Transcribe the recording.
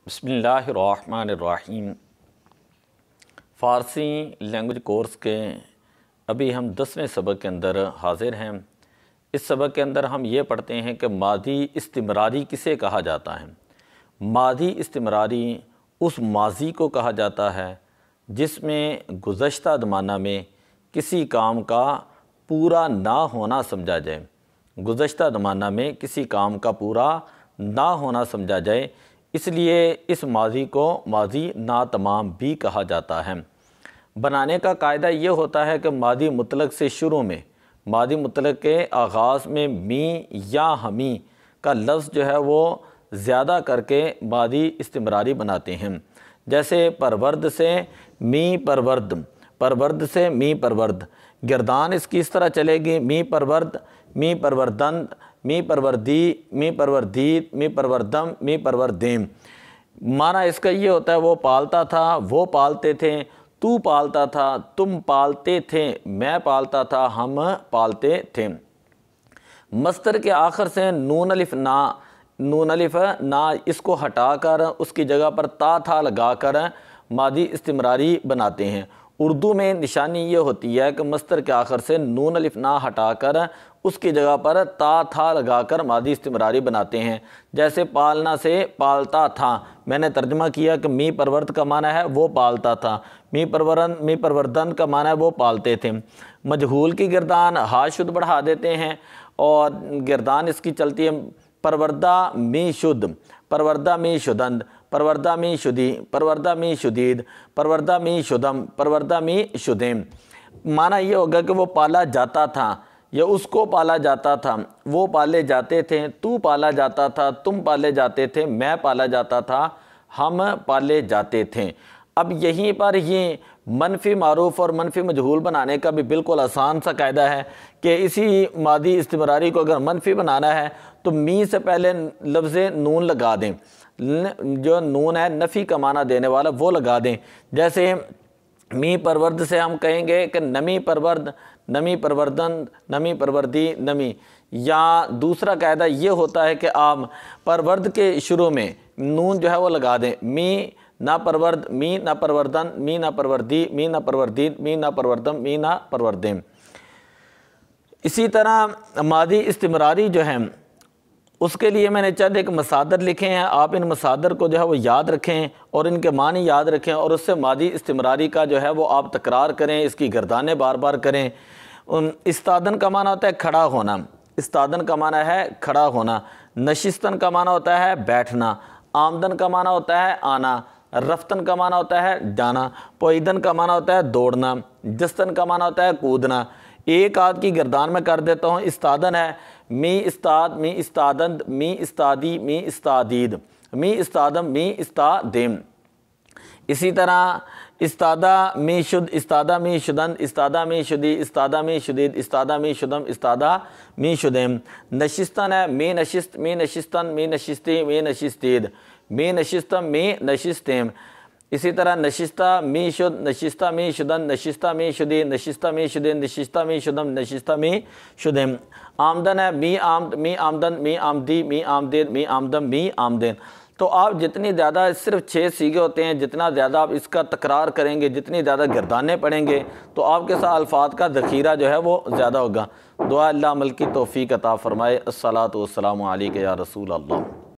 बिस्मिल्लाहिर्रहमानिर्रहीम। फ़ारसी language course के अभी हम 10वें सबक के अंदर हाज़िर हैं। इस सबक के अंदर हम ये पढ़ते हैं कि मादी इस्तिमरारी किसे कहा जाता है। मादी इस्तिमरारी उस माजी को कहा जाता है जिसमें गुज़श्ता ज़माना में किसी काम का पूरा ना होना समझा जाए। गुज़श्ता ज़माना में किसी काम का पूरा ना होना समझा जाए, इसलिए इस माजी को माजी नातमाम भी कहा जाता है। बनाने का कायदा ये होता है कि मादी मुतलक से शुरू में, मादी मुतलक के आगाज़ में मी या हमी का लफ्ज़ जो है वो ज़्यादा करके मादी इस्तिमरारी बनाते हैं। जैसे परवर्द से मी परवर्द, परवर्द से मी परवर्द। गिरदान इसकी इस तरह चलेगी, मी परवर्द, मी परवर्दन, मी परवर्दी, मी परवर्दीत, मी परवर्दम, मी परवर्देम। माना इसका ये होता है वो पालता था, वो पालते थे, तू पालता था, तुम पालते थे, मैं पालता था, हम पालते थे। मस्तर के आखिर से नून अलिफ ना, नून अलिफ ना इसको हटाकर उसकी जगह पर ता था लगाकर मादी इस्तिमरारी बनाते हैं। उर्दू में निशानी ये होती है कि मस्तर के आखिर से नून अलिफ ना हटाकर उसकी जगह पर ता था लगाकर मादी इस्तिमरारी बनाते हैं। जैसे पालना से पालता था, मैंने तर्जुमा किया कि मी परवर्त का माना है वो पालता था, मी परवर्दन का माना है वो पालते थे। मजहूल की गिरदान हा शुद्ध बढ़ा देते हैं और गिरदान इसकी चलती है परवर्दा मी शुद्ध, परवर्दा मी शुदंद, परवर्दा मी शुदी, परवर्दा मी शुदीद, परवर्दा मी शुदम, परवर्दा मी शुदेम। माना ये होगा कि वो पाला जाता था या उसको पाला जाता था, वो पाले जाते थे, तू पाला जाता था, तुम पाले जाते थे, मैं पाला जाता था, हम पाले जाते थे। अब यहीं पर ये मनफी मारूफ और मनफी मजहूल बनाने का भी बिल्कुल आसान सा कायदा है कि इसी मादी इस्तिमरारी को अगर मनफी बनाना है तो मी से पहले लफ्ज़ नून लगा दें। जो नून है नफ़ी का माना देने वाला वो लगा दें। जैसे मी परवर्द से हम कहेंगे कि नमी परवर्द, नमी परवर्दन, नमी परवर्दी, नमी। या दूसरा कायदा ये होता है कि आप परवर्द के शुरू में नून जो है वो लगा दें। मी ना परवर्द, मी ना परवर्दन, मी ना परवर्दी, मी ना परवर्दीन, मी ना परवर्दम, मी ना परवर्देम। इसी तरह मादी इस्तिमरारी जो है उसके लिए मैंने चंद एक मसादर लिखे हैं। आप इन मसादर को जो है वो याद रखें और इनके मानी याद रखें और उससे मादी इस्तिमरारी का जो है वो आप तकरार करें, इसकी गर्दानें बार बार करें। इस्तादन का माना होता है खड़ा होना, इस्तादन का माना है खड़ा होना। नशिस्तन का माना होता है बैठना। आमदन का माना होता है आना। रफ्तन का माना होता है जाना। पोईदन का माना होता है दौड़ना। जस्तन का माना होता है कूदना। एक आध की गर्दान में कर देता हूँ। इस्तादन है मी इस्ताद, मी इस्तादंद, मी इस्तादी, मी इस्तादीद, मी इस्तादम, मी इस्तादेम। इसी तरह इस्तादा मी शुद्ध, इस्तादा मी शुदंद, इस्तादा मी शुदी, इस्तादा मी शुदीद, इस्तादा मी शुदम, इस्तादा मी शुदेम। नशिस्तन है मी नशिस्त, मी नशिस्तन, मी नशिस्ती, मी नशिस्तीद, मी नशिस्तम, मी नशिस्तेम। इसी तरह नशिस्ता मी शुद्ध, नशिस्ता मी शुदन, नशिस्ता मी शुदी, नशिस्ता मी शुदीन, नशिस्ता मी शुदम, नशिस्ता मी शुदेम। आमदन है मी आमद, मी आमदन, मी आमदी, मी आमदेद, मी आमदम, मी आमदेन। तो आप जितनी ज़्यादा, सिर्फ 6 सीगे होते हैं, जितना ज़्यादा आप इसका तकरार करेंगे, जितनी ज़्यादा गर्दानें पढ़ेंगे तो आपके साथ अल्फाज का ज़ख़ीरा जो है वो ज़्यादा होगा। दुआ अल्लाह अमल की तौफ़ीक़ अता फ़रमाए। अस्सलातु वस्सलामु अलैका या रसूल अल्लाह।